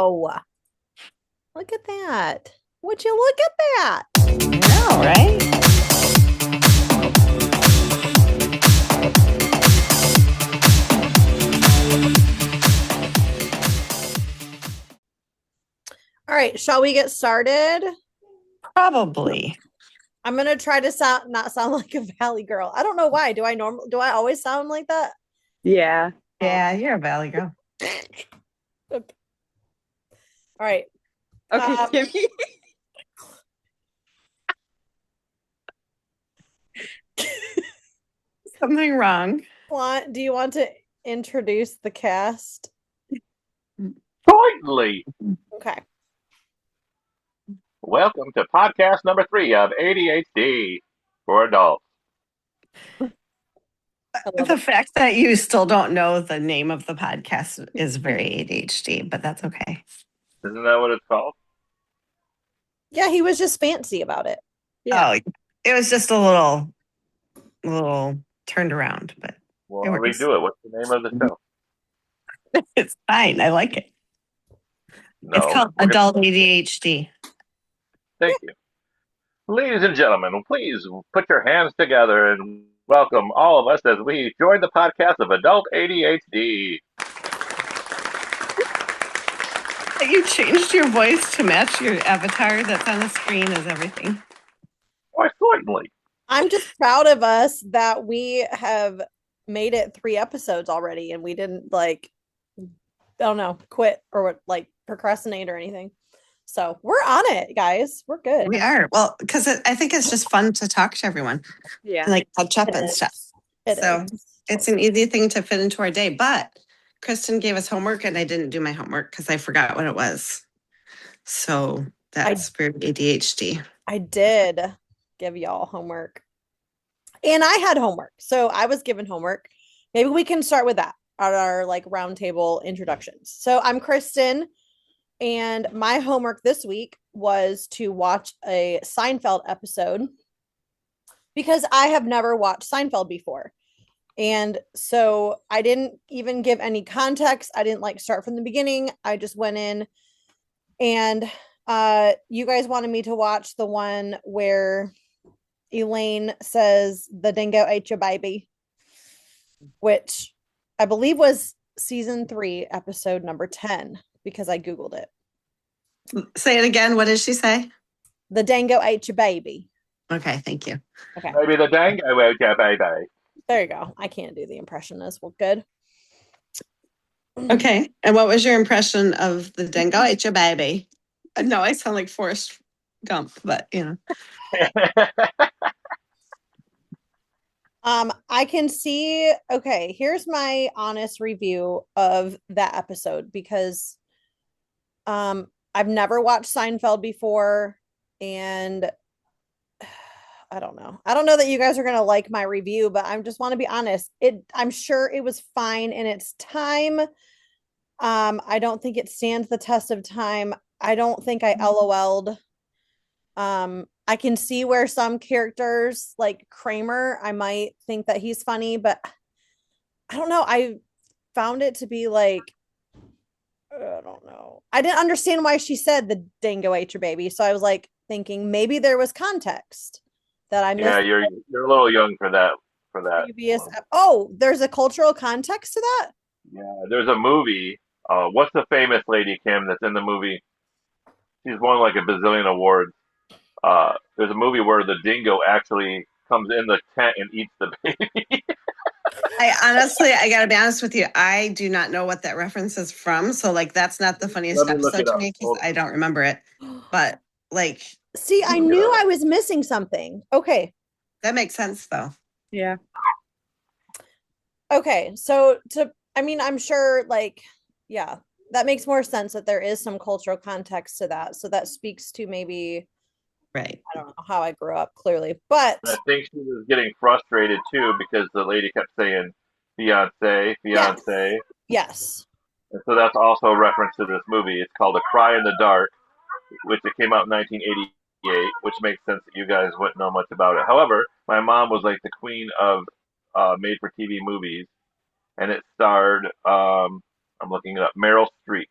go. Look at that. Would you look at that? I know, right? All right, shall we get started? Probably. I'm gonna try to not sound like a valley girl. I don't know why. Do I always sound like that? Yeah. Yeah, you're a valley girl. Okay. All right. Okay, Kimmy. Something wrong. Do you want to introduce the cast? Certainly. Okay. Welcome to podcast number 3 of ADHD for adults. The fact that you still don't know the name of the podcast is very ADHD, but that's okay. Isn't that what it's called? Yeah, he was just fancy about it. Yeah. Oh, it was just a little turned around, but Well, I'll redo it. What's the name of the show? it's fine. I like it. No, it's called Adult ADHD. Thank you. Ladies and gentlemen, please put your hands together and welcome all of us as we join the podcast of Adult ADHD. You changed your voice to match your avatar that's on the screen as everything. Why, certainly. I'm just proud of us that we have made it 3 episodes already and we didn't I don't know, quit or procrastinate or anything. So we're on it, guys. We're good. We are. Well, because I think it's just fun to talk to everyone. Yeah. And catch up and stuff. It's an easy thing to fit into our day. But Kristen gave us homework and I didn't do my homework because I forgot what it was. So that's for ADHD. I did give y'all homework. And I had homework. So I was given homework. Maybe we can start with that at our roundtable introductions. So I'm Kristen. And my homework this week was to watch a Seinfeld episode because I have never watched Seinfeld before. And so I didn't even give any context. I didn't start from the beginning. I just went in and you guys wanted me to watch the one where Elaine says the dingo ate your baby, which I believe was season 3, episode number 10. Because I Googled it. Say it again. What did she say? The dango ate your baby. Okay, thank you. Okay. Maybe the dango ate your baby. There you go. I can't do the impression as well. Good. Okay. And what was your impression of the dango ate your baby? No, I sound like Forrest Gump, but I can see. Okay, here's my honest review of that episode because I've never watched Seinfeld before and I don't know that you guys are going to like my review, but I just want to be honest. I'm sure it was fine in its time. I don't think it stands the test of time. I don't think I LOL'd. I can see where some characters like Kramer, I might think that he's funny, but I don't know. I found it to be I don't know. I didn't understand why she said the dingo ate your baby. So I was thinking maybe there was context that I missed. Yeah, you're a little young for that. Previous. Oh, there's a cultural context to that? Yeah, there's a movie. What's the famous lady, Kim, that's in the movie? She's won a bazillion awards. There's a movie where the dingo actually comes in the tent and eats the baby. I gotta be honest with you. I do not know what that reference is from. So that's not the funniest episode to me because I don't remember it. But see, I knew I was missing something. Okay. That makes sense though. Yeah. Okay. So I'm sure yeah, that makes more sense that there is some cultural context to that. So that speaks to maybe, right. I don't know how I grew up clearly, but I think she was getting frustrated too because the lady kept saying fiance. Yes. And so that's also a reference to this movie. It's called A Cry in the Dark, which it came out in 1988, which makes sense that you guys wouldn't know much about it. However, my mom was the queen of made-for-TV movies, and it starred, I'm looking it up, Meryl Streep.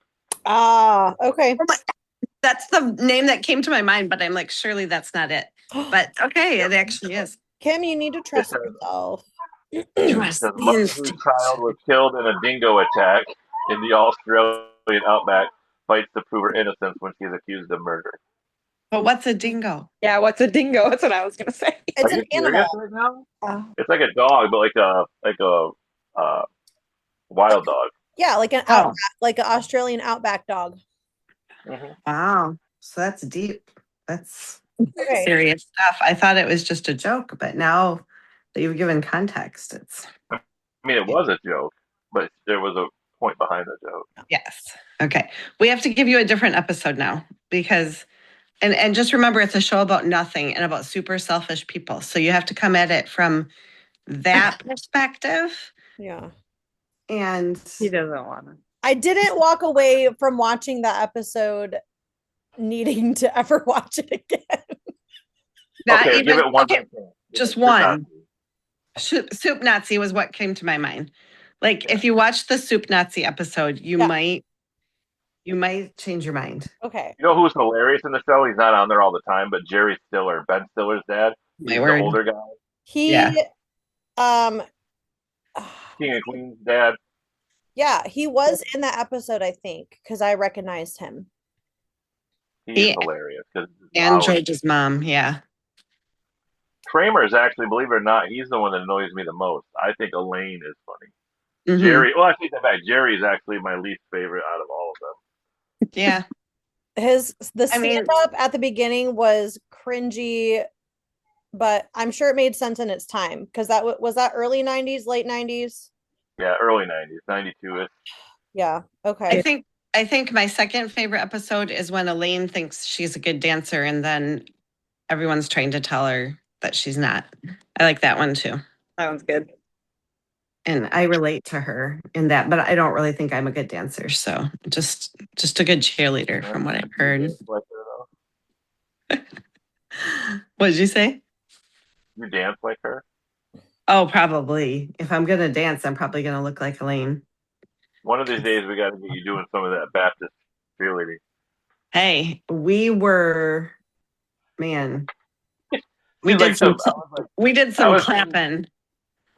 Okay. That's the name that came to my mind, but I'm like, surely that's not it. But okay, it actually is. Kim, you need to It trust says, yourself. Trust says the mother whose instinct. child was killed in a dingo attack in the Australian outback fights to prove her innocence when she is accused of murder. But what's a dingo? Yeah, what's a dingo? That's what I was gonna say. It's Are an you serious animal. right now? Oh. It's like a dog, but like a uh, wild dog. Yeah, like an Oh, outback, like an Australian outback dog. Mm-hmm. wow. So that's deep. That's Okay. serious stuff. I thought it was just a joke, but now that you've given context, it's I mean, it was a joke, but there was a point behind the joke. yes. Okay. We have to give you a different episode now because and just remember it's a show about nothing and about super selfish people. So you have to come at it from that perspective. Yeah. And He doesn't want to. I didn't walk away from watching that episode needing to ever watch it again. not Okay, give even it one okay, more chance. just You're not- one. Soup Nazi was what came to my mind. Like if you watch the Soup Nazi episode, Yeah. you might change your mind. Okay. You know who's hilarious in the show? He's not on there all the time, but Jerry Stiller, Ben Stiller's dad. My He's the word. older guy, He Yeah. um King and Queen's dad. yeah, he was in that episode, I think, because I recognized him. He's He- hilarious. And George's mom, yeah. Kramer is actually, believe it or not, he's the one that annoys me the most. I think Elaine is funny. Mhm. Jerry, well, I take that back. Jerry is actually my least favorite out of all of them. Yeah. The I mean- stand up at the beginning was cringy, but I'm sure it made sense in its time because was that early 90s, late 90s. Yeah, early 90s, 92 ish. Yeah. Okay. I think my second favorite episode is when Elaine thinks she's a good dancer and then everyone's trying to tell her that she's not. I like that one too. That one's good. And I relate to her in that, but I don't really think I'm a good dancer. So just a good cheerleader from what I've heard. What did you say? You dance like her? Oh, probably. If I'm gonna dance, I'm probably gonna look like Elaine. One of these days, we got to get you doing some of that Baptist cheerleading. Hey, we were, man. We She's did like some. I was like, We did I some was- clapping.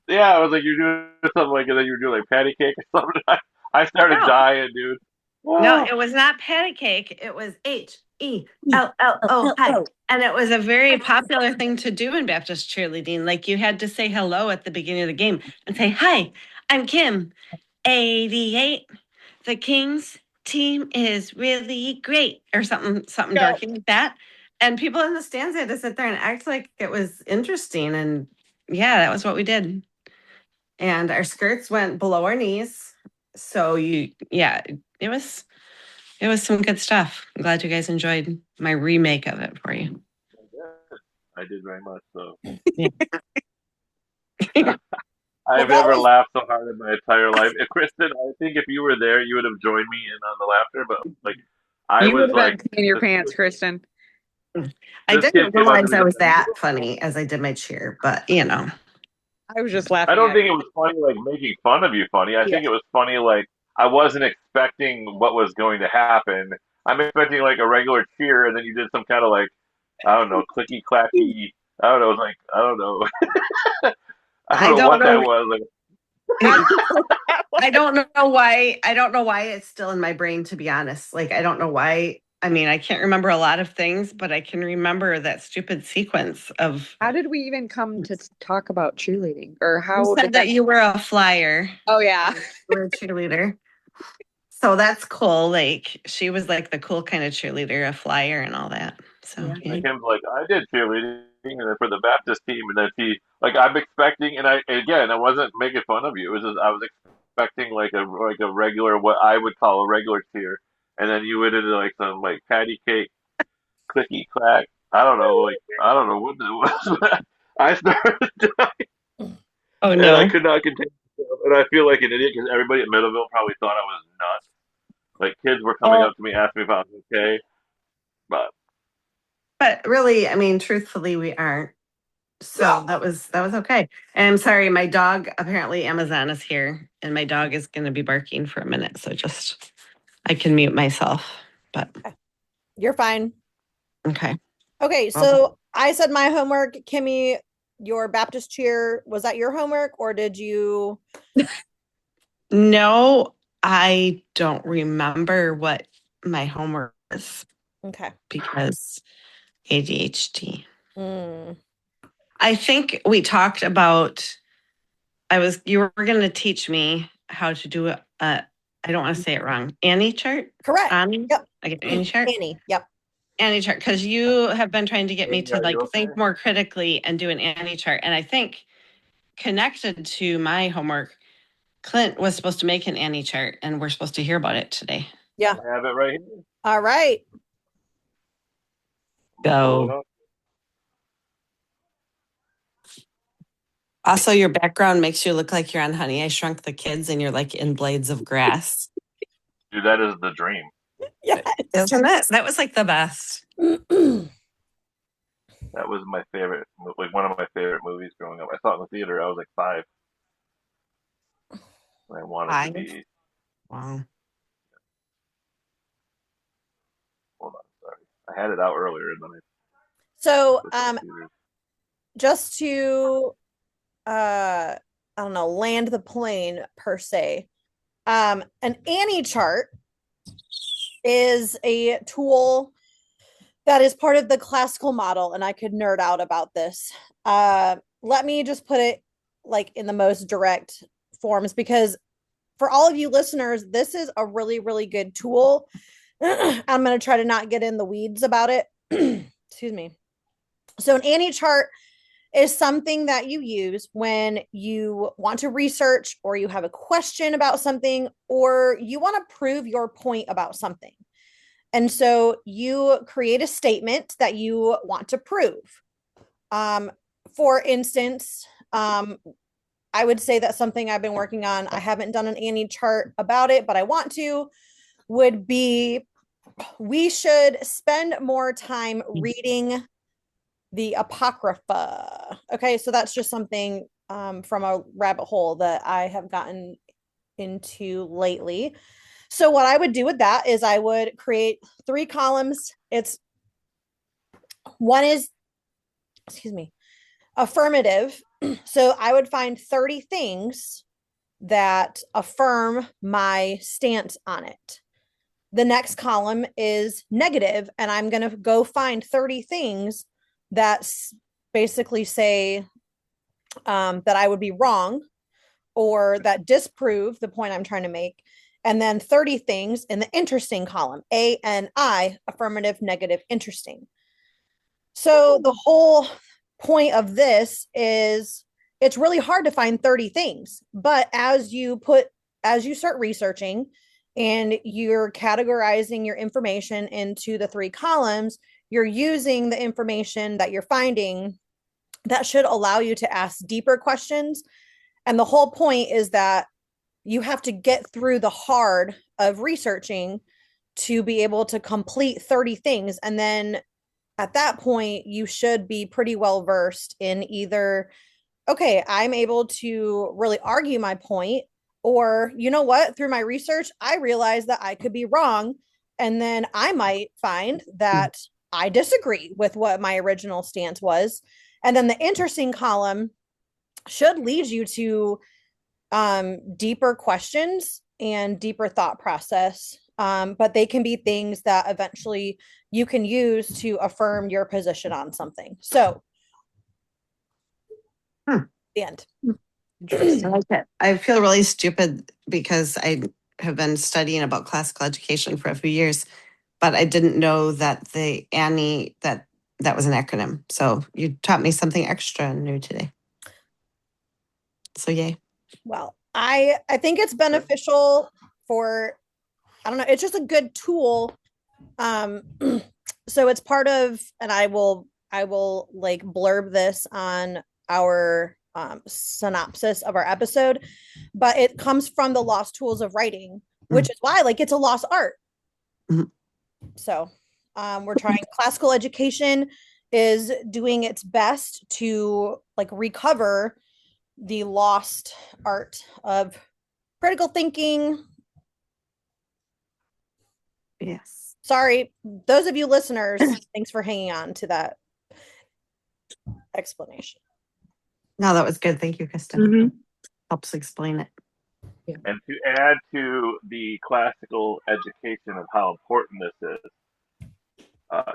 yeah, I was like, you're doing something like that. You were doing like patty cake or something. I started No. dying, dude. No, it was not patty cake. It was HELLO. Hi. And it was a very popular thing to do in Baptist cheerleading. Like you had to say hello at the beginning of the game and say, "Hi, I'm Kim, 88. The Kings team is really great," or something Yeah. dorky like that. And people in the stands had to sit there and act like it was interesting. And yeah, that was what we did. And our skirts went below our knees. So it was some good stuff. I'm glad you guys enjoyed my remake of it for you. I did very much so. Yeah. I've that never was- laughed so hard in my entire life. Kristen, I think if you were there, you would have joined me in on the laughter. But like, I You was would have like, been in your pants, Kristen. I This didn't kid came up to realize me I and was said, that funny as I did my cheer, but you know. I was just laughing. I don't at think you. it was funny like making fun of you funny. I Yeah. think it was funny like I wasn't expecting what was going to happen. I'm expecting like a regular cheer, and then you did some kind of like I don't know, clicky clacky. I don't know, it was like I don't know. I don't know what that was. Like, I don't know why. I don't know why it's still in my brain, to be honest. Like, I don't know why. I mean, I can't remember a lot of things, but I can remember that stupid sequence of. How did we even come to talk about cheerleading? Or You how said did that you were a flyer. Oh yeah. You were a cheerleader. So that's cool. Like, she was like the cool kind of cheerleader, a flyer and all that. So, Yeah. yeah. like him, like I did cheerleading and then for the Baptist team, and then he like I'm expecting, and I wasn't making fun of you. It was just I was expecting like a regular what I would call a regular cheer, and then you went into like some like patty cake, clicky clack. I don't know, like I don't know what that was. I started dying, Oh, and no. I could not contain myself, and I feel like an idiot because everybody at Middleville probably thought I was nuts. Like kids were coming up to me asking me if I was okay, but. But really, I mean, truthfully, we aren't. So that was okay. And I'm sorry, my dog, apparently Amazon is here and my dog is going to be barking for a minute. So just I can mute myself, but You're fine. okay. Okay, so I said my homework. Kimmy, your Baptist cheer, was that your homework or did you? No, I don't remember what my homework is Okay. because ADHD. Mm. I think we talked about, you were going to teach me how to do I don't want to say it wrong, Annie chart? Correct. Annie? Yep. Like Annie chart? Annie. Yep. Annie chart, because you have been trying to get me to Are you okay? think more critically and do an Annie chart. And I think connected to my homework, Clint was supposed to make an Annie chart and we're supposed to hear about it today. Yeah. I have it right here. All right. Pull it Go. up. Also, your background makes you look like you're on Honey, I Shrunk the Kids and you're like in Blades of Grass. Dude, that is the dream. Yes. Isn't it? That was like the best. That was my favorite, like one of my favorite movies growing up. I saw it in the theater. I was like 5. And I wanted to 5? be. Wow. Hold on, sorry. I had it out earlier, and then I So, put it in the theater. just to, I don't know, land the plane per se. An Annie chart is a tool that is part of the classical model, and I could nerd out about this. Let me just put it like in the most direct forms because for all of you listeners, this is a really, really good tool. I'm going to try to not get in the weeds about it. Excuse me. So, an Annie chart is something that you use when you want to research or you have a question about something or you want to prove your point about something. And so you create a statement that you want to prove. For instance, I would say that something I've been working on, I haven't done an Annie chart about it, but I want to, would be we should spend more time reading the Apocrypha. Okay, so that's just something from a rabbit hole that I have gotten into lately. So what I would do with that is I would create 3 columns. It's one is, excuse me, affirmative. So I would find 30 things that affirm my stance on it. The next column is negative, and I'm going to go find 30 things that basically say that I would be wrong or that disprove the point I'm trying to make. And then 30 things in the interesting column, A and I, affirmative, negative, interesting. So the whole point of this is it's really hard to find 30 things, but as you start researching and you're categorizing your information into the 3 columns, you're using the information that you're finding that should allow you to ask deeper questions. And the whole point is that you have to get through the hard of researching to be able to complete 30 things. And then at that point, you should be pretty well versed in either, okay, I'm able to really argue my point, or you know what, through my research, I realized that I could be wrong. And then I might find that I disagree with what my original stance was. And then the interesting column should lead you to deeper questions and deeper thought process. But they can be things that eventually you can use to affirm your position on something. So, the end. I like it. I feel really stupid because I have been studying about classical education for a few years, but I didn't know that the Annie, that was an acronym. So you taught me something extra new today. So yay. Well, I think it's beneficial for, I don't know, it's just a good tool. So it's part of, and I will like blurb this on our synopsis of our episode, but it comes from the lost tools of writing, which is why like it's a lost art. Mhm. So we're trying, classical education is doing its best to like recover the lost art of critical thinking, Yes. Sorry, those of you listeners, thanks for hanging on to that explanation. No, that was good. Thank you, Kristen. Mhm. Helps explain it. And to add to the classical education of how important this is,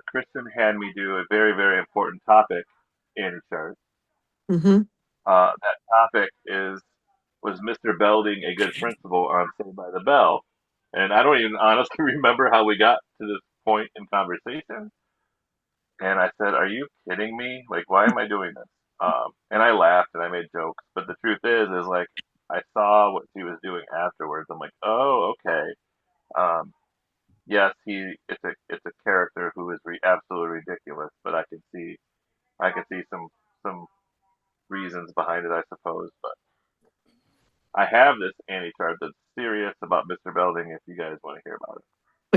Kristen had me do a very, very important topic in chart. Mm-hmm. That topic was Mr. Belding a good principal on Saved by the Bell? And I don't even honestly remember how we got to this point in conversation. And I said, "Are you kidding me? Like, why am I doing this?" And I laughed and I made jokes. But the truth is like I saw what she was doing afterwards. I'm like, "Oh, okay." Um, yes, it's a character who is absolutely ridiculous, but I can see some reasons behind it, I suppose. But I have this Annie chart that's serious about Mr. Belding. If you guys want to hear about it,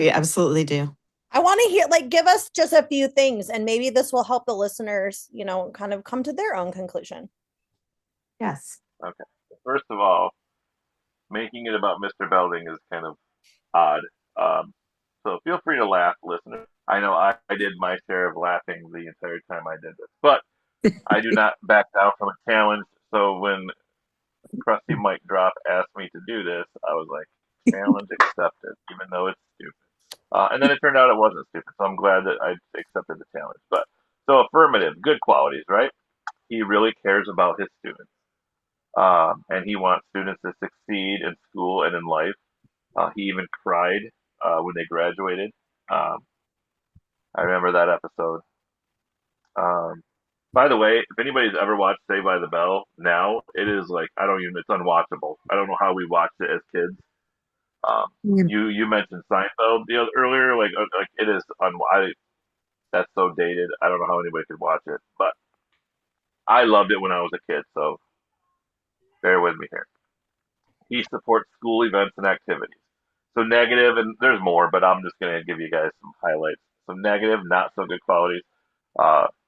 We absolutely do. I want to hear, like, give us just a few things, and maybe this will help the listeners, kind of come to their own conclusion. Yes. okay. First of all, making it about Mr. Belding is kind of odd. So feel free to laugh, listeners. I know I did my share of laughing the entire time I did this, but I do not back down from a challenge. So when Krusty Mike Drop asked me to do this, I was like, challenge accepted, even though it's stupid. And then it turned out it wasn't stupid, so I'm glad that I accepted the challenge. But so affirmative, good qualities, right? He really cares about his students, and he wants students to succeed in school and in life. He even cried when they graduated. Um, I remember that episode. Um, by the way, if anybody's ever watched Saved by the Bell now, it is like I don't even it's unwatchable. I don't know how we watched it as kids. Um, Yeah. you mentioned Seinfeld earlier, like it is that's so dated. I don't know how anybody could watch it, but I loved it when I was a kid. So bear with me here. He supports school events and activities. So negative, and there's more, but I'm just going to give you guys some highlights. Some negative, not so good qualities.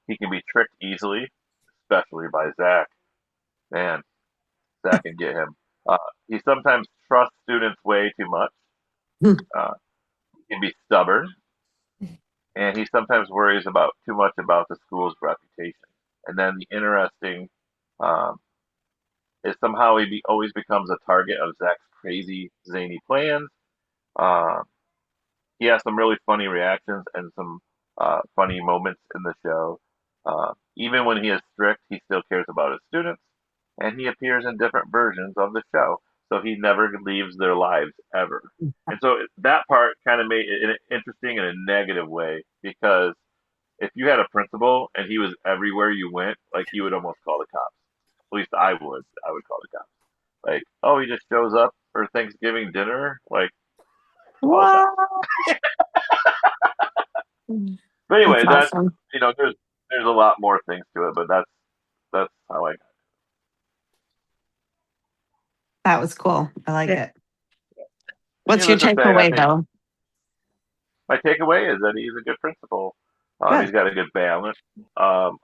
He can be tricked easily, especially by Zach. Man, Zach can get him. Uh, he sometimes trusts students way too much. Uh, he can be stubborn, and he sometimes worries about too much about the school's reputation. And then the interesting um, is somehow always becomes a target of Zach's crazy, zany plans. Um, he has some really funny reactions and some funny moments in the show. Even when he is strict, he still cares about his students, and he appears in different versions of the show, so he never leaves their lives ever. And so that part kind of made it interesting in a negative way because if you had a principal and he was everywhere you went, like you would almost call the cops. At least I would. I would call the cops. Like, oh, he just shows up for Thanksgiving dinner. Like, call the cops. What? But anyway, That's awesome. there's a lot more things to it, but that's how I. That was cool. I like Yeah. it. What's your Needless to say, I takeaway think though? my takeaway is that he's a good principal. He's Good. got a good balance of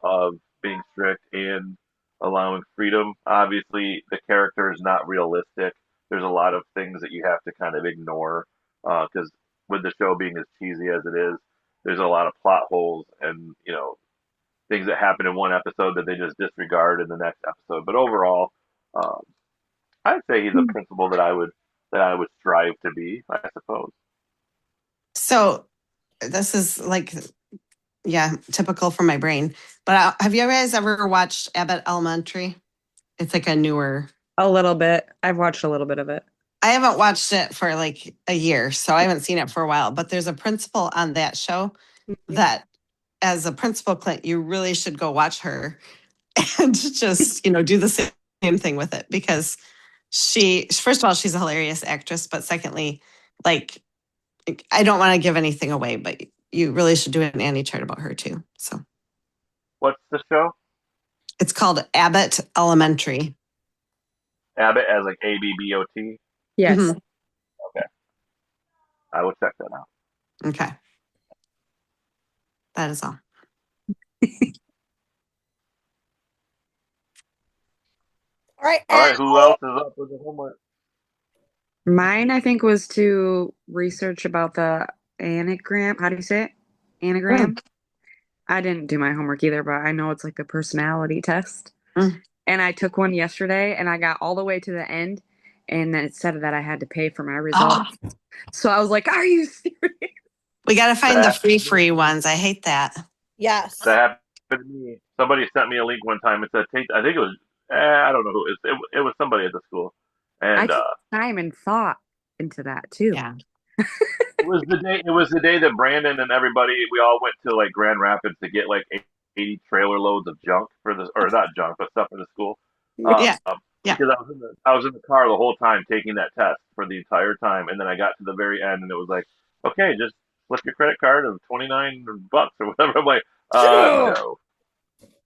being strict and allowing freedom. Obviously, the character is not realistic. There's a lot of things that you have to kind of ignore because with the show being as cheesy as it is, there's a lot of plot holes and things that happen in one episode that they just disregard in the next episode. But overall, um, I'd say he's a principal that I would strive to be. I suppose. So this is like, yeah, typical for my brain. But have you guys ever watched Abbott Elementary? It's like a newer. A little bit. I've watched a little bit of it. I haven't watched it for like a year, so I haven't seen it for a while. But there's a principal on that show that, as a principal, Clint, you really should go watch her and just do the same thing with it because first of all, she's a hilarious actress, but secondly, like I don't want to give anything away, but you really should do an Annie chart about her too. So What's the show? it's called Abbott Elementary. Abbott as like ABBOT. Yes. Mhm. Okay, I will check that out. Okay. That is all. All right. All right, who else is up with the homework? Mine, I think, was to research about the anagram. How do you say it? Anagram. I didn't do my homework either, but I know it's like a personality test. And I took one yesterday and I got all the way to the end. And then it said that I had to pay for my results. So I was like, are you serious? We got to find the free ones. I hate that. Yes. That happened to me. Somebody sent me a link one time and said, I think it was, I don't know who it was. It was somebody at the school. I And took time and thought into that too. Yeah. it was the day that Brandon and everybody, we all went to like Grand Rapids to get like 80 trailer loads of junk for the, or not junk, but stuff for the school. Yeah. Because I was in the car the whole time taking that test for the entire time, and then I got to the very end, and it was like, okay, just flip your credit card of $29 or whatever. I'm like, no.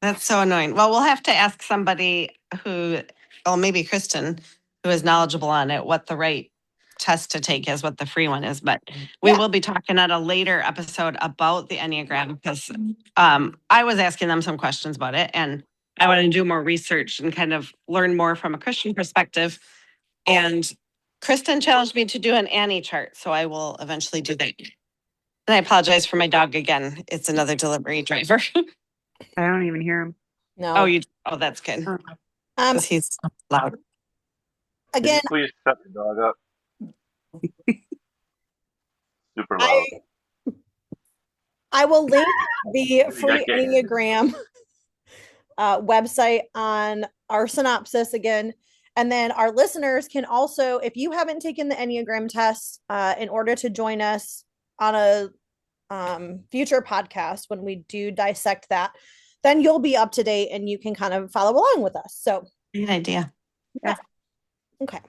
That's so annoying. Well, we'll have to ask somebody who, well, maybe Kristen, who is knowledgeable on it, what the right test to take is, what the free one is. But we will be talking at a later episode about the Enneagram because I was asking them some questions about it, and I want to do more research and kind of learn more from a Christian perspective. And Kristen challenged me to do an Annie chart, so I will eventually do that. And I apologize for my dog again. It's another delivery driver. I don't even hear him. No. Oh, that's good. Um, Because he's loud. Again, please shut your dog up. Super loud. I will link the free Enneagram website on our synopsis again. And then our listeners can also, if you haven't taken the Enneagram test, in order to join us on a future podcast when we do dissect that, then you'll be up to date and you can kind of follow along with us. So good idea. Yeah. Okay.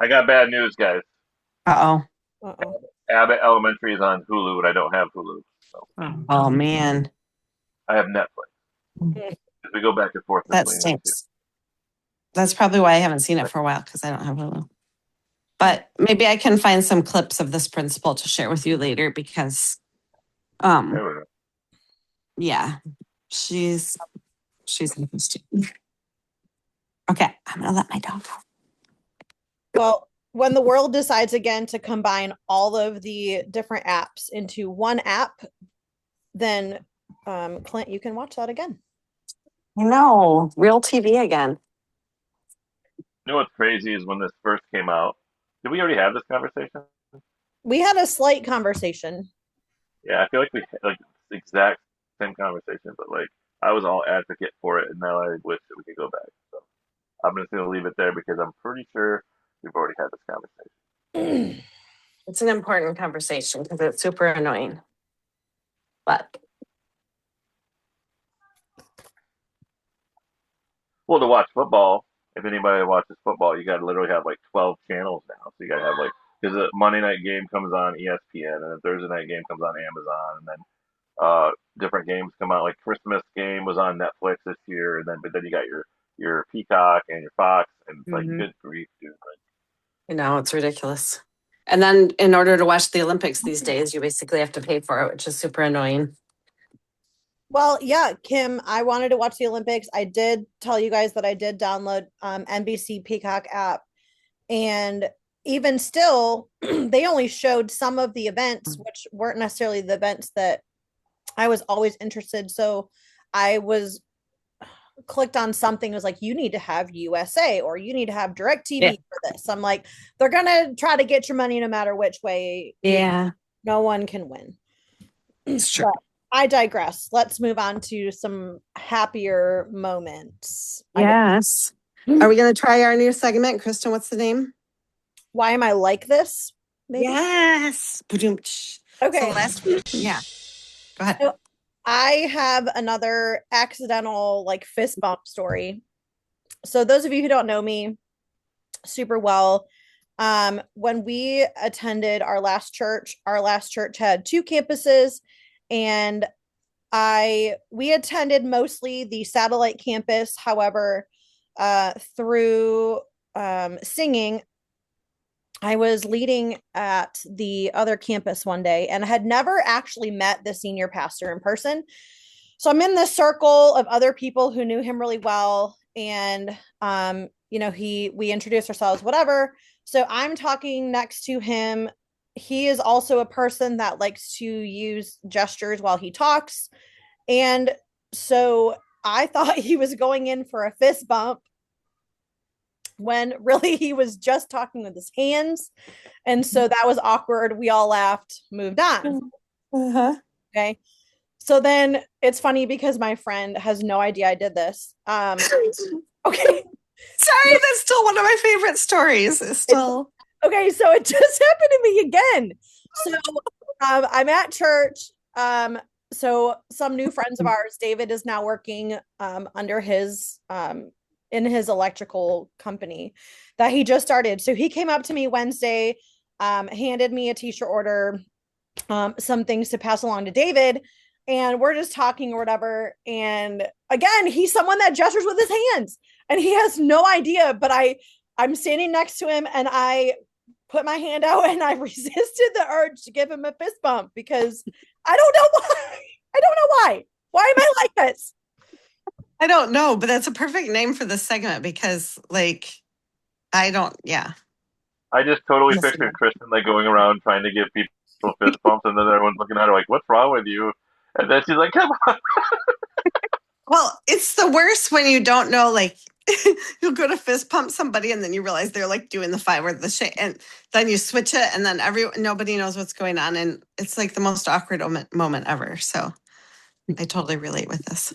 I got bad news, guys. Uh-oh. Abbott Elementary is on Hulu, and I don't have Hulu. So. Oh, man. I have Netflix. We go back and forth. That stinks. That's probably why I haven't seen it for a while, because I don't have Hulu. But maybe I can find some clips of this principal to share with you later, because yeah, she's interesting. Okay, I'm gonna let my dog go. Well, when the world decides again to combine all of the different apps into one app, then Clint, you can watch that again. I know, real TV again. You know what's crazy is when this first came out. Did we already have this conversation? We had a slight conversation. Yeah, I feel like we had like the exact same conversation, but like I was all advocate for it, and now I wish that we could go back. So I'm just gonna leave it there because I'm pretty sure we've already had this conversation. It's an important conversation because it's super annoying. But well, to watch football, if anybody watches football, you got to literally have like 12 channels now. So you got to have like, because the Monday night game comes on ESPN, and the Thursday night game comes on Amazon, and then different games come out. Like Christmas game was on Netflix this year, and then but then you got your Peacock and your Fox, and it's like good grief, dude. You know, it's ridiculous. And then in order to watch the Olympics these days, you basically have to pay for it, which is super annoying. Well, yeah, Kim, I wanted to watch the Olympics. I did tell you guys that I did download NBC Peacock app. And even still, they only showed some of the events, which weren't necessarily the events that I was always interested. So I was clicked on something. It was like, you need to have USA or you need to have DirecTV for this. I'm like, they're going to try to get your money no matter which way. Yeah. No one can win. It's true. But I digress. Let's move on to some happier moments. Yes. Are we going to try our new segment? Kristen, what's the name? Why am I like this? Maybe? Yes. Okay. So last week, yeah. Go ahead. So I have another accidental like fist bump story. So those of you who don't know me super well, when we attended our last church had 2 campuses, and we attended mostly the satellite campus. However, through singing, I was leading at the other campus one day, and I had never actually met the senior pastor in person. So I'm in this circle of other people who knew him really well, and we introduced ourselves, whatever. So I'm talking next to him he is also a person that likes to use gestures while he talks. And so I thought he was going in for a fist bump when really he was just talking with his hands. And so that was awkward. We all laughed, moved on. Uh-huh. Okay. So then it's funny because my friend has no idea I did this. Okay. Sorry, that's still one of my favorite stories. It's still okay. So it just happened to me again. So I'm at church. So some new friends of ours, David is now working under his in his electrical company that he just started. So he came up to me Wednesday, handed me a t-shirt order, some things to pass along to David, and we're just talking or whatever. And again, he's someone that gestures with his hands, and he has no idea. But I'm standing next to him, and I put my hand out, and I resisted the urge to give him a fist bump because I don't know why. I don't know why. Why am I like this? I don't know, but that's a perfect name for this segment because, like, I just totally pictured Kristen like going around trying to give people fist bumps, and then everyone's looking at her like, "What's wrong with you?" And then she's like, "Come on." Well, it's the worst when you don't know, like, you'll go to fist pump somebody and then you realize they're like doing the five or the shake, and then you switch it, and then nobody knows what's going on, and it's like the most awkward moment ever. So I totally relate with this.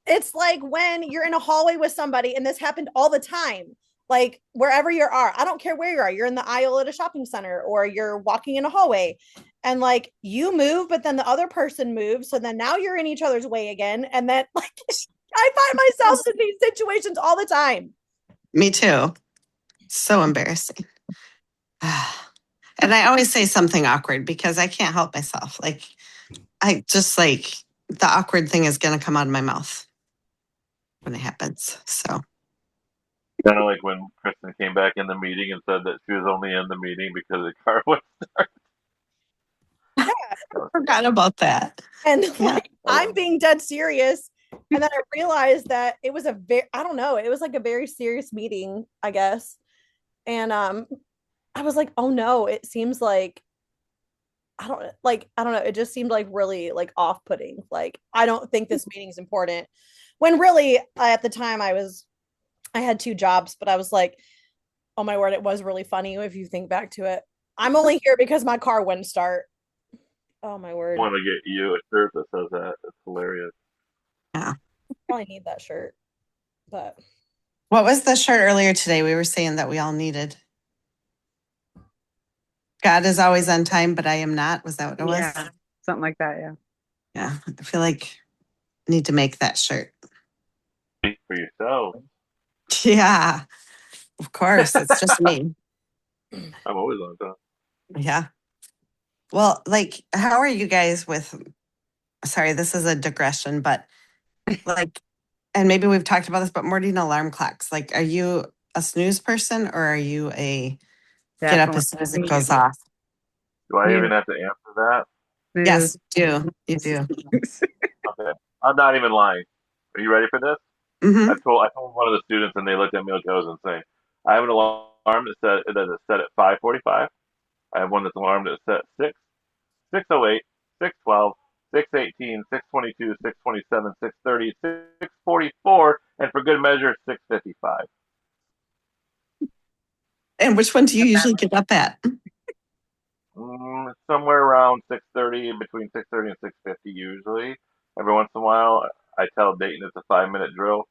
It's like when you're in a hallway with somebody, and this happened all the time. Like wherever you are, I don't care where you are. You're in the aisle at a shopping center, or you're walking in a hallway, and like you move, but then the other person moves. So then now you're in each other's way again, and then like I find myself in these situations all the time. Me too. So embarrassing. And I always say something awkward because I can't help myself. Like, I just like the awkward thing is going to come out of my mouth when it happens. So, Kind of like when Kristen came back in the meeting and said that she was only in the meeting because the car was started. I forgot about that. And like I'm being dead serious. And then I realized that it was I don't know, it was like a very serious meeting, I guess. And I was like, oh no, it seems like I don't know, it just seemed like really like off-putting. Like I don't think this meeting's important. When really at the time I had two jobs, but I was like, oh my word, it was really funny if you think back to it. I'm only here because my car wouldn't start. Oh my word. I want to get you a shirt that says that. It's hilarious. Yeah. Probably need that shirt. But what was the shirt earlier today we were saying that we all needed? God is always on time, but I am not. Was that what it was? Yeah, something like that. Yeah. Yeah. I feel like I need to make that shirt. Speak for yourself. Yeah. Of course. It's just me. I'm always on time. Yeah. Well, like, how are you guys with, sorry, this is a digression, but like, and maybe we've talked about this, but morning alarm clocks. Like, are you a snooze person or are you a get up as soon as it goes off? Do I even have to answer that? Yes, you do. Okay. I'm not even lying. Are you ready for this? Mm-hmm. I told one of the students, and they looked at me like I was insane. I have an alarm that is set at 5:45. I have one that's alarmed that's set at 6, 6:08, 6:12, 6:18, 6:22, 6:27, 6:30, 6:44, and for good measure, 6:55. And which one do you usually get up at? Somewhere around 6:30, between 6:30 and 6:50 usually. Every once in a while, I tell Dayton it's a 5-minute drill.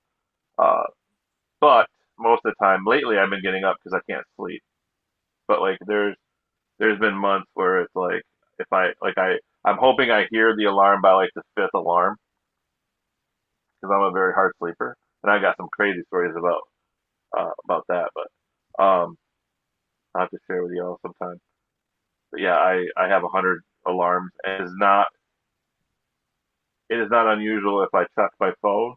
But most of the time, lately, I've been getting up because I can't sleep. But like, there's been months where it's like, if I'm hoping I hear the alarm by like the fifth alarm because I'm a very hard sleeper, and I got some crazy stories about that. But I'll have to share with you all sometime. But yeah, I have 100 alarms, and it is not unusual if I check my phone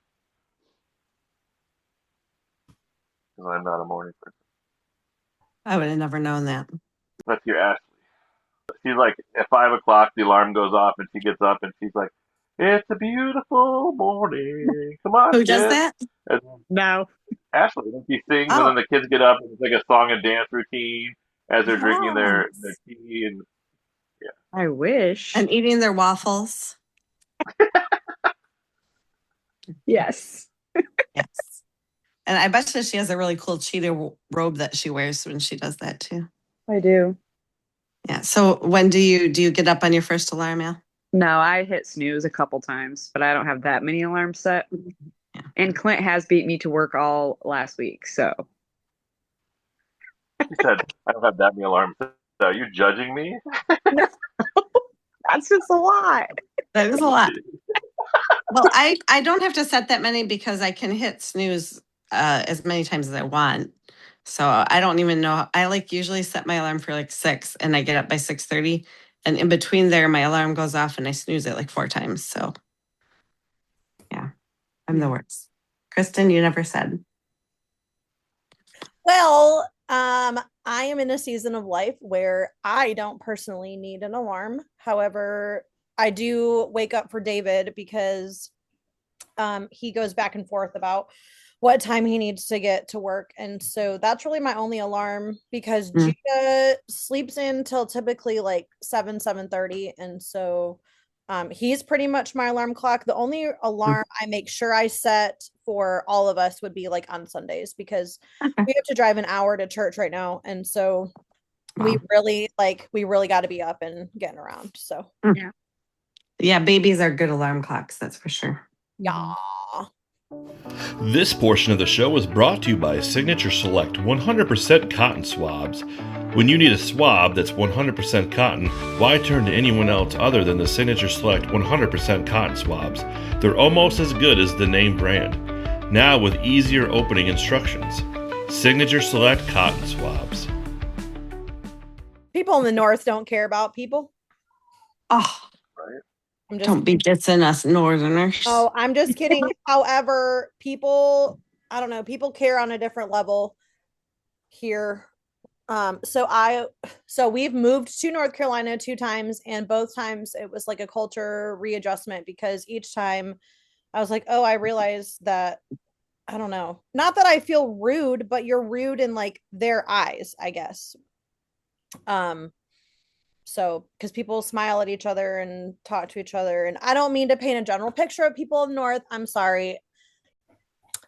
because I'm not a morning person. I would have never known that. Let's hear Ashley. She's like at 5 o'clock, the alarm goes off, and she gets up, and she's like, "It's a beautiful morning. Come on, Who kids." does that? And No. Ashley, she sings, and then the kids get up, and it's like a song and dance routine. as they're drinking their Yes. tea and yeah. I wish. And eating their waffles. Yes. Yes. And I bet you she has a really cool cheetah robe that she wears when she does that too. I do. Yeah. So when do you get up on your first alarm, Al? No, I hit snooze a couple times, but I don't have that many alarms set. Yeah. And Clint has beat me to work all last week, so. He said, "I don't have that many alarms." Are you judging me? No, that's just a lot. That is a lot. Well, I don't have to set that many because I can hit snooze as many times as I want. So I don't even know. I like usually set my alarm for like 6 and I get up by 6:30. And in between there, my alarm goes off and I snooze it like 4 times. So yeah, I'm the worst. Kristen, you never said. Well, I am in a season of life where I don't personally need an alarm. However, I do wake up for David because he goes back and forth about what time he needs to get to work. And so that's really my only alarm because Judah sleeps in till typically like 7:30. And so he's pretty much my alarm clock. The only alarm I make sure I set for all of us would be like on Sundays because we have to drive an hour to church right now. And so we really got to be up and getting around. So yeah, babies are good alarm clocks, that's for sure. yeah. This portion of the show is brought to you by Signature Select 100% cotton swabs. When you need a swab that's 100% cotton, why turn to anyone else other than the Signature Select 100% cotton swabs? They're almost as good as the name brand. Now with easier opening instructions. Signature Select cotton swabs. People in the north don't care about people. Oh, Right. don't be dissing us northerners. Oh, I'm just kidding. However, people, I don't know, people care on a different level here. So we've moved to North Carolina 2 times, and both times it was like a culture readjustment because each time I was like, oh, I realized that, I don't know, not that I feel rude, but you're rude in like their eyes, I guess. So because people smile at each other and talk to each other, and I don't mean to paint a general picture of people in the north, I'm sorry.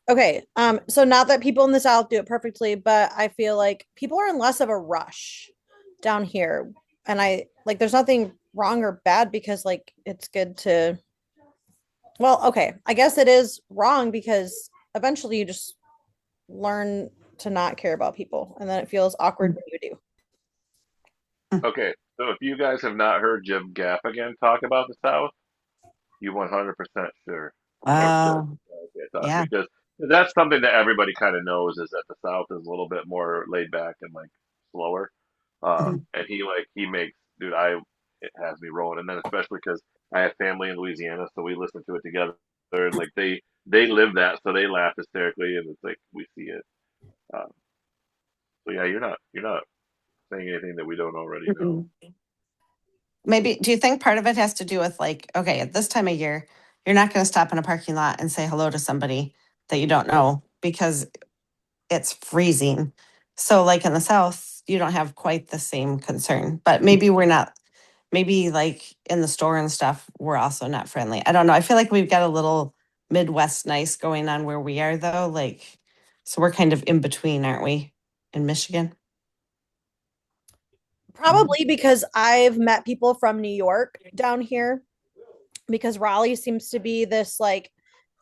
Okay, so not that people in the south do it perfectly, but I feel like people are in less of a rush down here, and I like there's nothing wrong or bad because like it's good to, well, okay, I guess it is wrong because eventually you just learn to not care about people, and then it feels awkward when you do. Okay, so if you guys have not heard Jim Gaffigan talk about the South, you 100% sure or should talk yeah. because that's something that everybody kind of knows is that the South is a little bit more laid back and like slower. And he makes, dude, it has me rolling. And then especially because I have family in Louisiana, so we listen to it together, and like they live that, so they laugh hysterically, and it's like we see it. Um, so yeah, you're not saying anything that we don't already know. Maybe, do you think part of it has to do with like, okay, at this time of year, you're not going to stop in a parking lot and say hello to somebody that you don't know because it's freezing. So like in the South, you don't have quite the same concern, but maybe we're not, maybe like in the store and stuff, we're also not friendly. I don't know. I feel like we've got a little Midwest nice going on where we are though. Like, so we're kind of in between, aren't we, in Michigan? Probably because I've met people from New York down here because Raleigh seems to be this like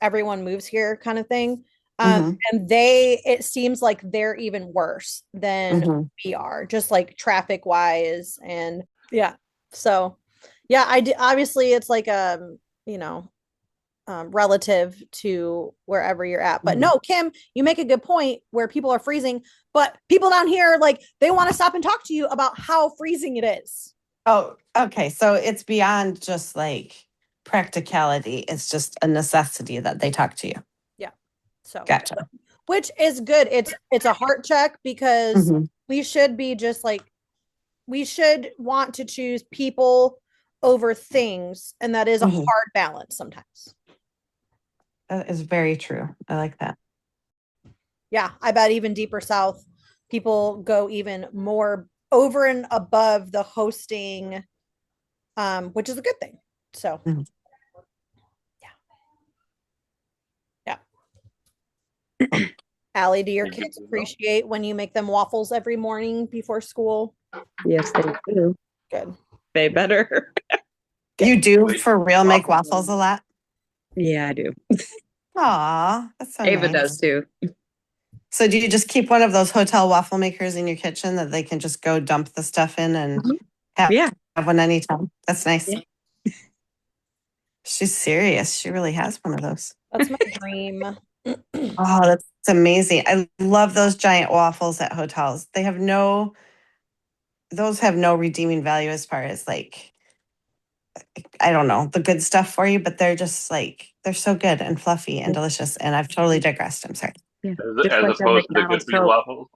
everyone moves here kind of thing. And it seems like they're even worse than we are, just like traffic wise. And yeah. So yeah, obviously it's like, you know, relative to wherever you're at. But no, Kim, you make a good point where people are freezing, but people down here, like they want to stop and talk to you about how freezing it is. Oh, okay. So it's beyond just like practicality. It's just a necessity that they talk to you. Yeah. So Gotcha. Which is good. It's a heart check because we should be just like, we should want to choose people over things, and that is a hard balance sometimes. That is very true. I like that. Yeah, I bet even deeper south, people go even more over and above the hosting, which is a good thing. So, yeah. Allie, do your kids appreciate when you make them waffles every morning before school? Yes, they do. Good. They better. You do for real make waffles a lot? Yeah, I do. Aw, that's so Ava nice. does too. So do you just keep one of those hotel waffle makers in your kitchen that they can just go dump the stuff in and have one anytime? That's nice. Yeah. She's serious. She really has one of those. That's my dream. Oh, that's amazing. I love those giant waffles at hotels. Those have no redeeming value as far as like, I don't know, the good stuff for you, but they're just like, they're so good and fluffy and delicious. And I've totally digressed. I'm sorry. Yeah. As opposed to the good for you waffles?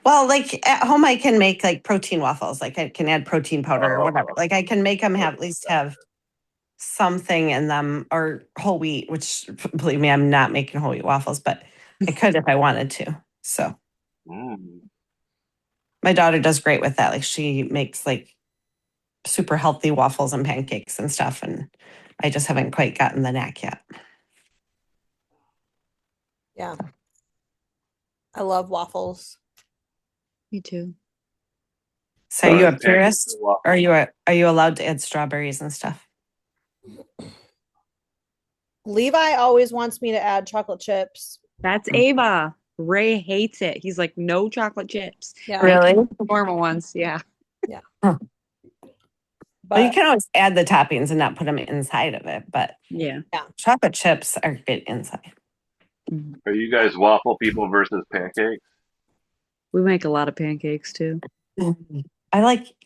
Well, like at home, I can make like protein waffles. Like I can add protein powder or whatever. Like I can make them at least have something in them, or whole wheat, which believe me, I'm not making whole wheat waffles, but I could if I wanted to. So my daughter does great with that. Like she makes like super healthy waffles and pancakes and stuff. And I just haven't quite gotten the knack yet. Yeah. I love waffles. Me too. So are you a purist, or are you allowed to add strawberries and stuff? Levi always wants me to add chocolate chips. That's Ava. Ray hates it. He's like, no chocolate chips. Yeah. Really? Normal ones. Yeah. Yeah. Huh. But well, you can always add the toppings and not put them inside of it, but yeah, chocolate chips are good inside. Are you guys waffle people versus pancakes? We make a lot of pancakes too. I like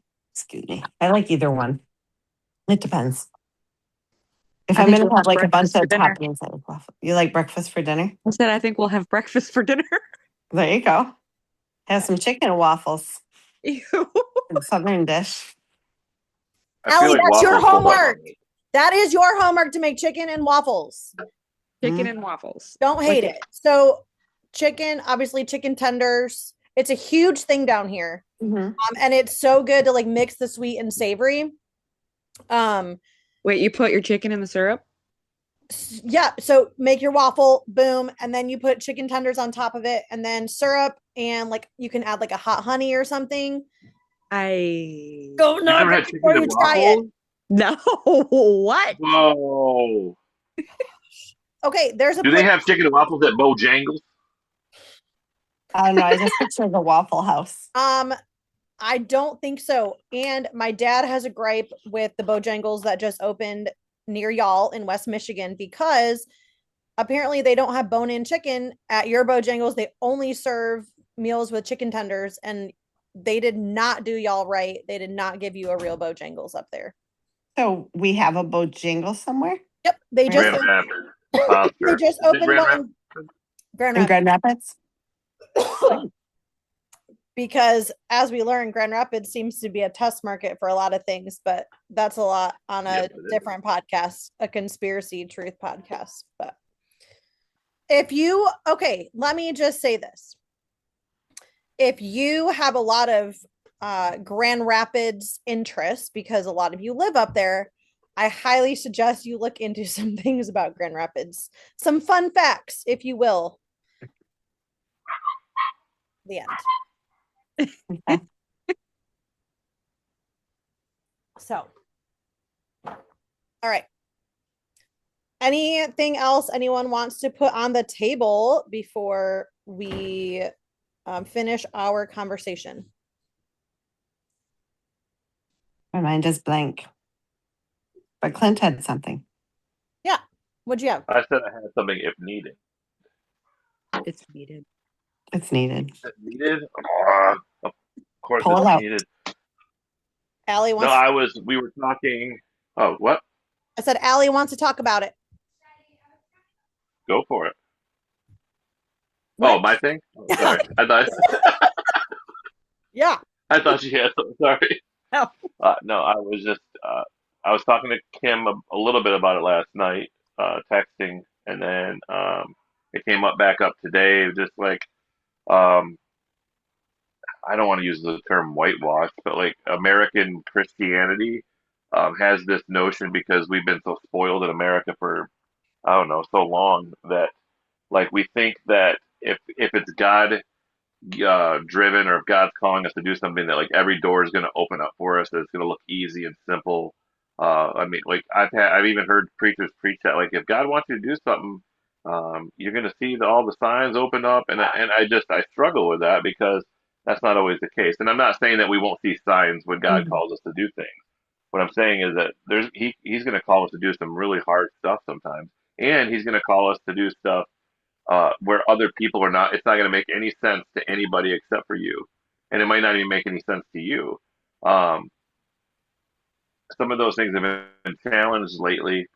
either one. It depends. If I'm going to have like a bunch of toppings, I like waffle. You like breakfast for dinner? I said, I think we'll have breakfast for dinner. There you go. Have some chicken and waffles. Ew. Southern dish. Allie, like that's your homework. That is your homework to make chicken and waffles. Chicken and waffles. Don't hate it. So chicken, obviously chicken tenders. It's a huge thing down here. And it's so good to like mix the sweet and savory. Wait, you put your chicken in the syrup? Yeah. So make your waffle, boom, and then you put chicken tenders on top of it, and then syrup, and like you can add like a hot honey or something. I don't know before you try it. No, what? Whoa. Okay, there's a. Do they have chicken and waffles at Bojangles? I don't know. I just picture the Waffle House. I don't think so. And my dad has a gripe with the Bojangles that just opened near y'all in West Michigan because apparently they don't have bone-in chicken at your Bojangles. They only serve meals with chicken tenders, and they did not do y'all right. They did not give you a real Bojangles up there. So we have a Bojangles somewhere? Yep. They just opened one. Grand Rapids? Because as we learned, Grand Rapids seems to be a test market for a lot of things, but that's a lot on a different podcast, a conspiracy truth podcast. But let me just say this. If you have a lot of Grand Rapids interest, because a lot of you live up there, I highly suggest you look into some things about Grand Rapids. Some fun facts, if you will. The end. Okay. So, all right. Anything else anyone wants to put on the table before we finish our conversation? My mind is blank. But Clint had something. Yeah. What'd you have? I said I had something if needed. It's needed. It's needed. Is it needed? Of course it's needed. Allie wants we were talking. Oh, what? I said Allie wants to talk about it. Go for it. What? Oh, my thing? Oh, sorry. I thought Yeah. I thought she had something. Sorry. No. No, I was just I was talking to Kim a little bit about it last night, texting, and then it came back up today, just like I I don't want to use the term whitewash, but like American Christianity has this notion because we've been so spoiled in America for I don't know so long that like we think that if it's God driven or if God's calling us to do something that like every door is going to open up for us, that it's going to look easy and simple. I mean, like I've even heard preachers preach that like if God wants you to do something, you're going to see all the signs open up, and I struggle with that because that's not always the case. And I'm not saying that we won't see signs when God Mhm. calls us to do things. What I'm saying is that he's going to call us to do some really hard stuff sometimes, and he's going to call us to do stuff where other people are not. It's not going to make any sense to anybody except for you, and it might not even make any sense to you. Um, some of those things have been challenged lately,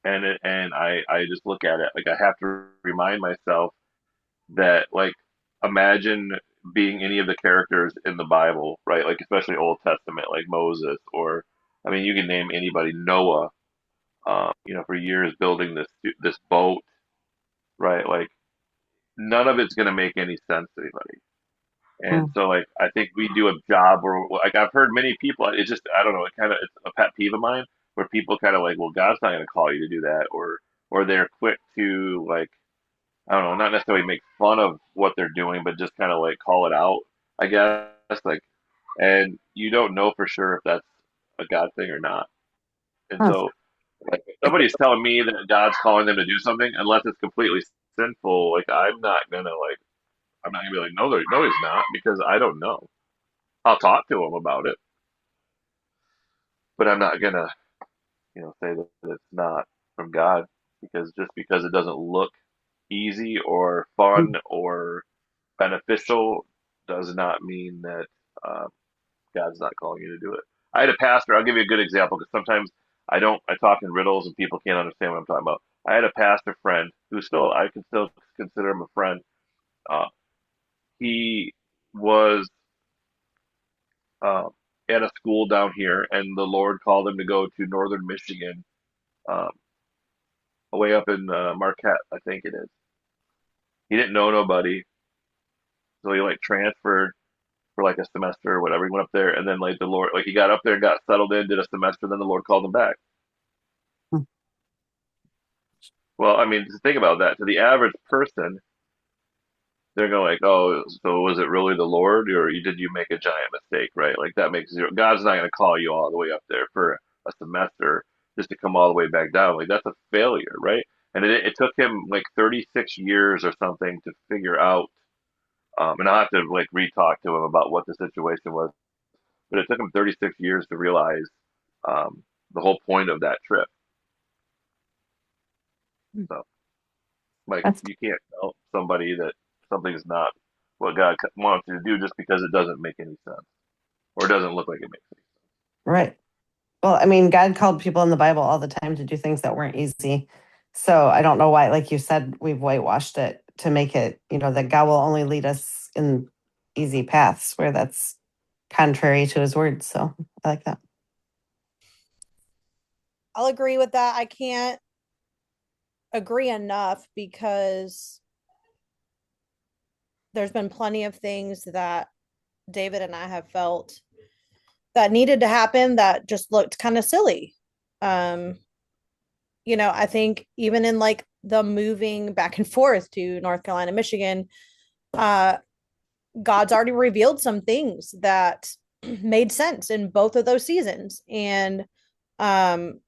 and I just look at it like I have to remind myself that like imagine being any of the characters in the Bible, right? Like especially Old Testament, like Moses, or I mean, you can name anybody, Noah. For years building this boat, right? Like none of it's going to make any sense to anybody. And Mm. so, like, I think we do a job where, like, I've heard many people. It's just, I don't know. It's a pet peeve of mine where people kind of like, well, God's not going to call you to do that, or they're quick to like, I don't know, not necessarily make fun of what they're doing, but just kind of like call it out. I guess, like, and you don't know for sure if that's a God thing or not. And Huh. so, like, if somebody's telling me that God's calling them to do something, unless it's completely sinful, like, I'm not gonna be like, no, no, he's not, because I don't know. I'll talk to him about it, but I'm not gonna, say that it's not from God because just because it doesn't look easy or fun Mm. or beneficial does not mean that uh, God's not calling you to do it. I had a pastor. I'll give you a good example because sometimes I talk in riddles and people can't understand what I'm talking about. I had a pastor friend who I can still consider him a friend. Uh, he was um, at a school down here, and the Lord called him to go to northern Michigan, um, way up in Marquette, I think it is. He didn't know nobody, so he like transferred for like a semester or whatever. He went up there, and then like the Lord, like he got up there and got settled in, did a semester, then the Lord called him back. Mm. Well, I mean, just think about that. To the average person, they're going like, oh, so was it really the Lord, or did you make a giant mistake, right? Like that makes zero. God's not going to call you all the way up there for a semester just to come all the way back down. Like that's a failure, right? And it took him like 36 years or something to figure out. And I'll have to like re-talk to him about what the situation was, but it took him 36 years to realize the whole point of that trip. So, like, That's you can't tell somebody that something's not what God wants you to do just because it doesn't make any sense or doesn't look like it makes any right. Well, I mean, God called people in the Bible all the time to do things that weren't easy. So I don't know why, like you said, we've whitewashed it to make it, that God will only lead us in easy paths where that's contrary to his word. So I like that. I'll agree with that. I can't agree enough because there's been plenty of things that David and I have felt that needed to happen that just looked kind of silly. Um, I think even in like the moving back and forth to North Carolina, Michigan, uh, God's already revealed some things that made sense in both of those seasons. And um,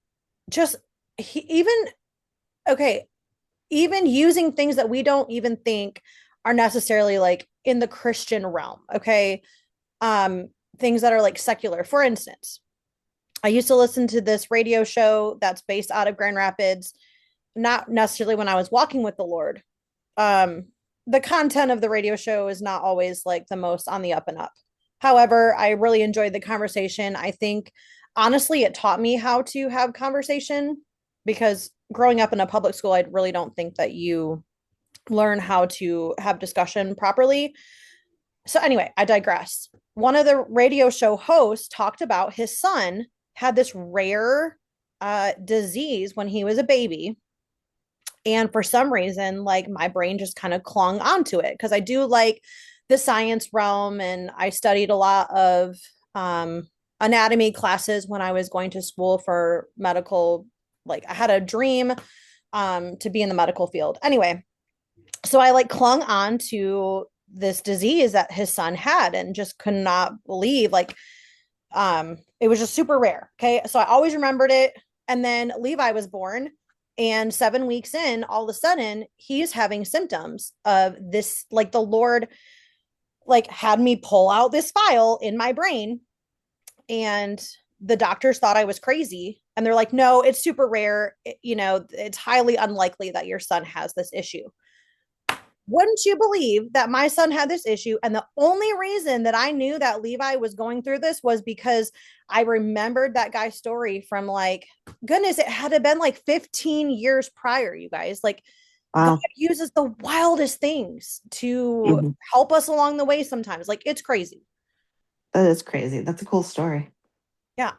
just even, okay, even using things that we don't even think are necessarily like in the Christian realm. Okay. Um, things that are like secular. For instance, I used to listen to this radio show that's based out of Grand Rapids, not necessarily when I was walking with the Lord. Um, the content of the radio show is not always like the most on the up and up. However, I really enjoyed the conversation. I think honestly, it taught me how to have conversation because growing up in a public school, I really don't think that you learn how to have discussion properly. So, anyway, I digress. One of the radio show hosts talked about his son had this rare disease when he was a baby. And for some reason, like my brain just kind of clung onto it because I do like the science realm, and I studied a lot of anatomy classes when I was going to school for medical. Like I had a dream to be in the medical field. Anyway, so I like clung on to this disease that his son had and just could not believe like it was just super rare. Okay. So I always remembered it. And then Levi was born, and 7 weeks in, all of a sudden he's having symptoms of this, like the Lord like had me pull out this file in my brain, and the doctors thought I was crazy, and they're like, no, it's super rare. It's highly unlikely that your son has this issue. Wouldn't you believe that my son had this issue? And the only reason that I knew that Levi was going through this was because I remembered that guy's story from, like, goodness, it had to been like 15 years prior, you guys. Like, God uses the wildest things to help us along the way sometimes. Like, it's crazy. That is crazy. That's a cool story. Yeah.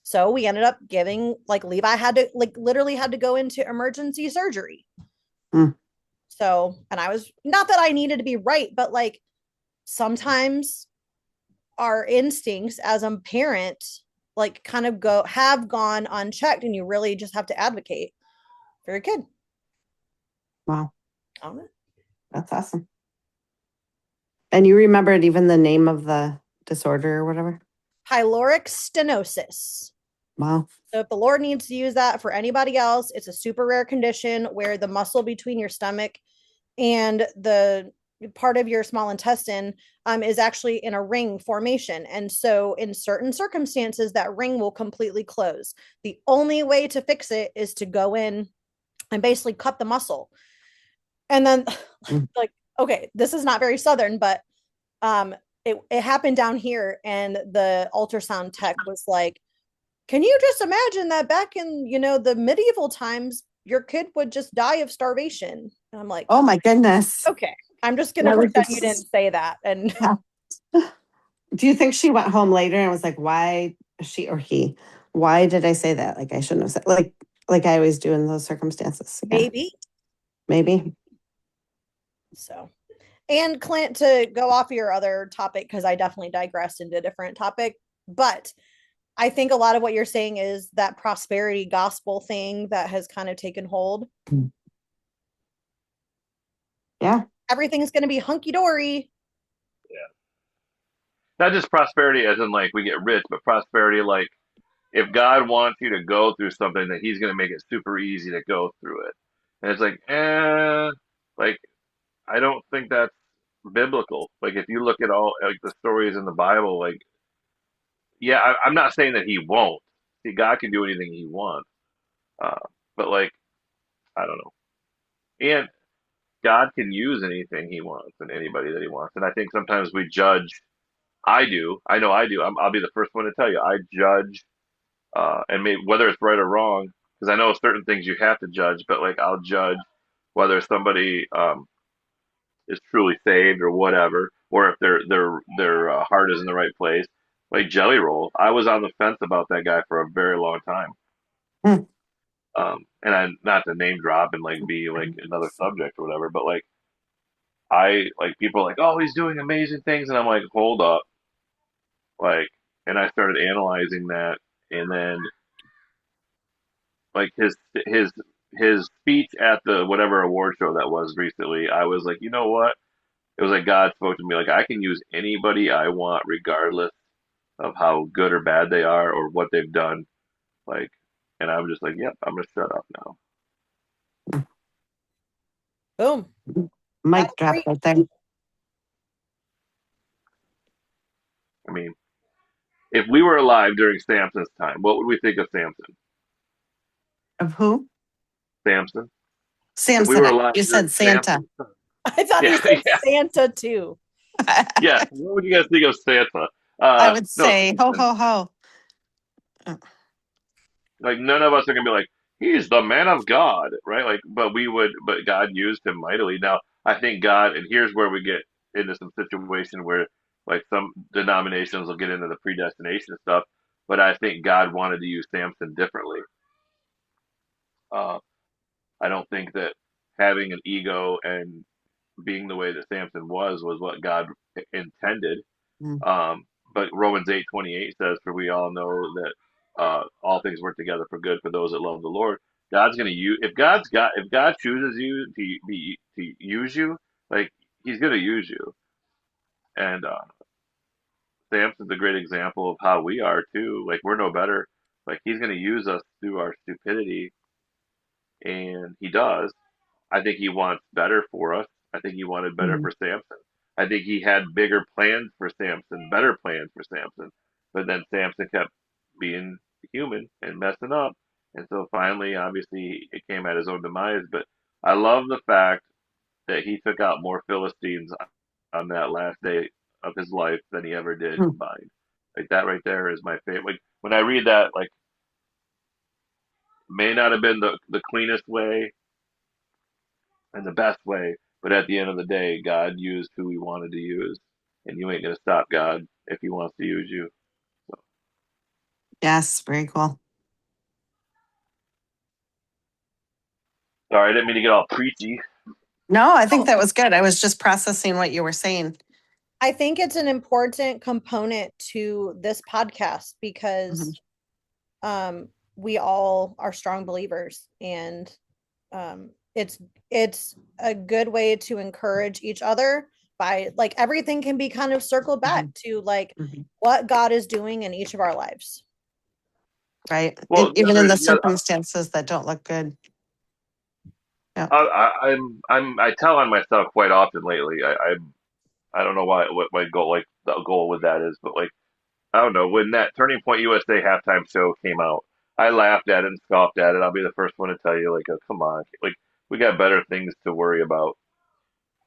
So we ended up giving, like, Levi had to, like, literally had to go into emergency surgery. So, and I was, not that I needed to be right, but like sometimes our instincts as a parent, like, kind of have gone unchecked, and you really just have to advocate for your kid. Wow. That's awesome. And you remembered even the name of the disorder or whatever? Pyloric stenosis. Wow. So if the Lord needs to use that for anybody else, it's a super rare condition where the muscle between your stomach and the part of your small intestine is actually in a ring formation. And so in certain circumstances, that ring will completely close. The only way to fix it is to go in and basically cut the muscle. And then like, okay, this is not very Southern, but it happened down here, and the ultrasound tech was like, can you just imagine that back in, the medieval times, your kid would just die of starvation? And I'm like, oh my goodness. Okay, I'm just going to pretend you didn't say that. And do you think she went home later and was like, why, she or he, why did I say that? Like, I shouldn't have said, like I always do in those circumstances. Yeah. Maybe. So, and Clint, to go off your other topic, because I definitely digressed into a different topic, but I think a lot of what you're saying is that prosperity gospel thing that has kind of taken hold. Yeah. Everything's going to be hunky dory. Yeah. Not just prosperity as in like we get rich, but prosperity like if God wants you to go through something, that He's going to make it super easy to go through it. And it's like, like I don't think that's biblical. Like if you look at all like the stories in the Bible, like yeah, I'm not saying that He won't. See, God can do anything He wants, uh, but like I don't know. And God can use anything He wants and anybody that He wants. And I think sometimes we judge. I do. I know I do. I'll be the first one to tell you. I judge, and maybe whether it's right or wrong, because I know certain things you have to judge. But like I'll judge whether somebody is truly saved or whatever, or if their heart is in the right place. Like Jelly Roll, I was on the fence about that guy for a very long time. And I not to name drop and like be like another subject or whatever, but like I like people are like, oh, he's doing amazing things, and I'm like, hold up, like, and I started analyzing that, and then like his speech at the whatever award show that was recently, I was like, you know what? It was like God spoke to me like I can use anybody I want regardless of how good or bad they are or what they've done. Like, and I'm just like, yep, I'm gonna shut up now. Boom. Mic drop right there. I mean, if we were alive during Samson's time, what would we think of Samson? Of who? Samson. Samson. If we were alive you said Santa. I thought he said Santa too. Yeah. What would you guys think of Santa? I would say ho ho ho. Like none of us are gonna be like, he's the man of God, right? Like, but God used him mightily. Now, I think God, and here's where we get into some situation where like some denominations will get into the predestination stuff, but I think God wanted to use Samson differently. I don't think that having an ego and being the way that Samson was what God intended. Mm. But Romans 8:28 says, "For we all know that all things work together for good for those that love the Lord." God's going to use if God chooses you to use you, like He's going to use you. And Samson's a great example of how we are too. Like we're no better. Like He's going to use us through our stupidity, and He does. I think He wants better for us. I think He wanted better Mhm. for Samson. I think He had bigger plans for Samson, better plans for Samson. But then Samson kept being human and messing up. And so finally, obviously, it came at his own demise. But I love the fact that he took out more Philistines on that last day of his life than he ever did Mm. combined. Like that right there is my favorite. Like when I read that, like may not have been the cleanest way and the best way, but at the end of the day, God used who He wanted to use, and you ain't gonna stop God if He wants to use you. So, Yes, very cool. sorry, I didn't mean to get all preachy. No, I think that was good. I was just processing what you were saying. I think it's an important component to this podcast because we all are strong believers, and it's a good way to encourage each other by like everything can be kind of circled back to like what God is doing in each of our lives. Right. Well, Even in the circumstances that don't look good. Yeah. I tell on myself quite often lately. I don't know what my goal like the goal with that is, but like I don't know when that Turning Point USA halftime show came out, I laughed at it and scoffed at it. I'll be the first one to tell you, like, oh, come on, like we got better things to worry about.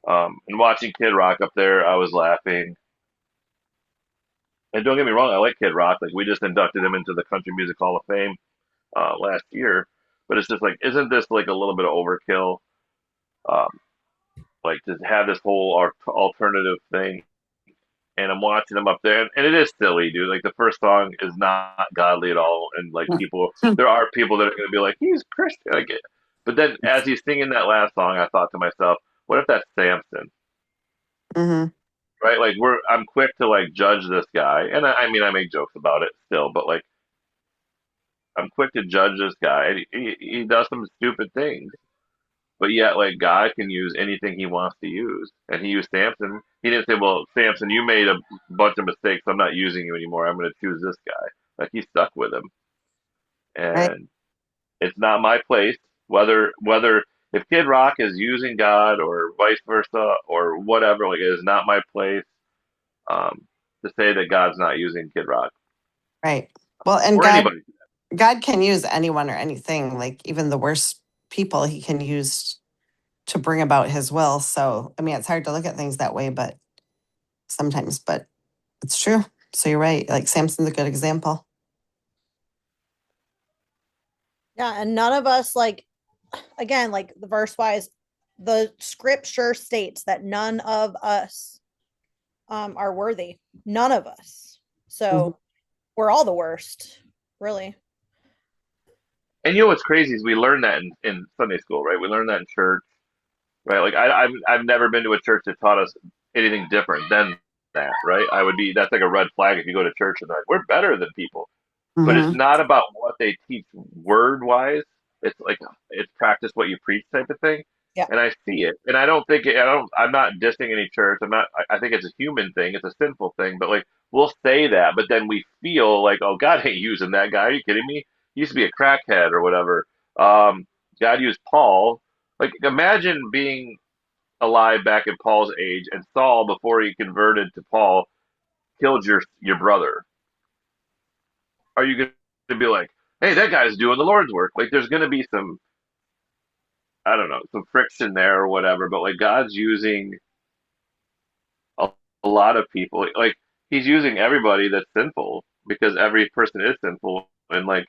And watching Kid Rock up there, I was laughing. And don't get me wrong, I like Kid Rock. Like we just inducted him into the Country Music Hall of Fame last year. But it's just like, isn't this like a little bit of overkill? Um, like to have this whole alternative thing. And I'm watching him up there, and it is silly, dude. Like the first song is not godly at all, and like there are people that are going to be like, he's Christian, I get. But then as he's singing that last song, I thought to myself, what if that's Samson? Mm-hmm. Right? Like I'm quick to like judge this guy, and I mean I make jokes about it still, but like I'm quick to judge this guy. And he does some stupid things, but yet like God can use anything He wants to use, and He used Samson. He didn't say, "Well, Samson, you made a bunch of mistakes. So I'm not using you anymore. I'm going to choose this guy." Like He stuck with him, Right. and it's not my place whether if Kid Rock is using God or vice versa or whatever. Like it is not my place to say that God's not using Kid Rock Right. Well, and or anybody. God can use anyone or anything, like even the worst people He can use to bring about His will. So, I mean, it's hard to look at things that way, but sometimes, but it's true. So you're right. Like Samson's a good example. Yeah, and none of us like again, like the verse wise, the scripture states that none of us are worthy. None of us. So we're all the worst, really. And you know what's crazy is we learn that in Sunday school, right? We learn that in church, right? Like I've never been to a church that taught us anything different than that, right? That's like a red flag if you go to church and they're like, we're better than people. But it's not about what they teach word wise. It's like it's practice what you preach type of thing. Yeah. And I see it. And I don't think it, I don't I'm not dissing any church. I think it's a human thing, it's a sinful thing, but like we'll say that, but then we feel like, oh God ain't using that guy. Are you kidding me? He used to be a crackhead or whatever. God used Paul. Like imagine being alive back in Paul's age and Saul before he converted to Paul killed your brother. Are you going to be like, hey, that guy's doing the Lord's work? Like, there's going to be some, I don't know, some friction there or whatever. But like, God's using a, a lot of people. Like, He's using everybody that's sinful because every person is sinful, and like,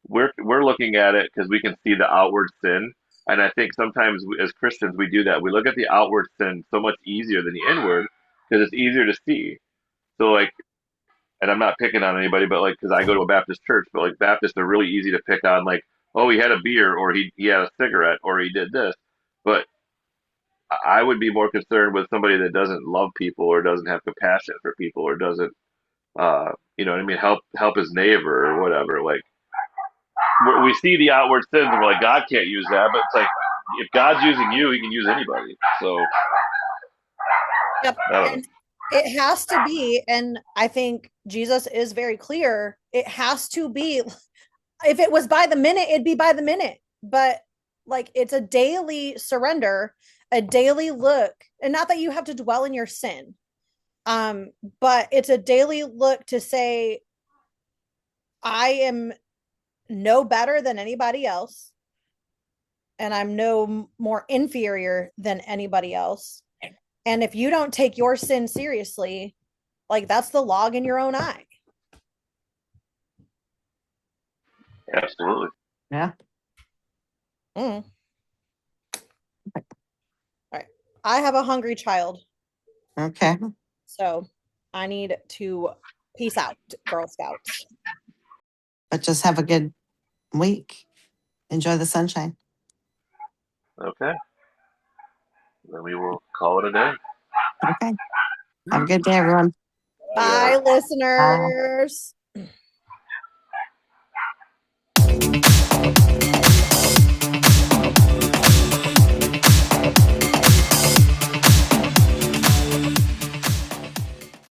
we're looking at it because we can see the outward sin. And I think sometimes as Christians we do that. We look at the outward sin so much easier than the inward because it's easier to see. So like and I'm not picking on anybody, but like, because I go to a Baptist church, but like Baptists are really easy to pick on, like, oh, he had a beer, or he had a cigarette, or he did this. But I would be more concerned with somebody that doesn't love people or doesn't have compassion for people or doesn't, you know what I mean, help his neighbor or whatever. Like we see the outward sins and we're like, God can't use that, but it's like if God's using you, He can use anybody. So Yep. And it has to be, and I think Jesus is very clear. It has to be. If it was by the minute, it'd be by the minute. But like it's a daily surrender, a daily look, and not that you have to dwell in your sin. But it's a daily look to say, I am no better than anybody else, and I'm no more inferior than anybody else. And if you don't take your sin seriously, like that's the log in your own eye. absolutely. Yeah. All right. I have a hungry child. Okay. So I need to peace out, Girl Scouts. But just have a good week. Enjoy the sunshine. Okay. Then we will call it a day. Okay. Have a good day, everyone. Bye, listeners. Bye.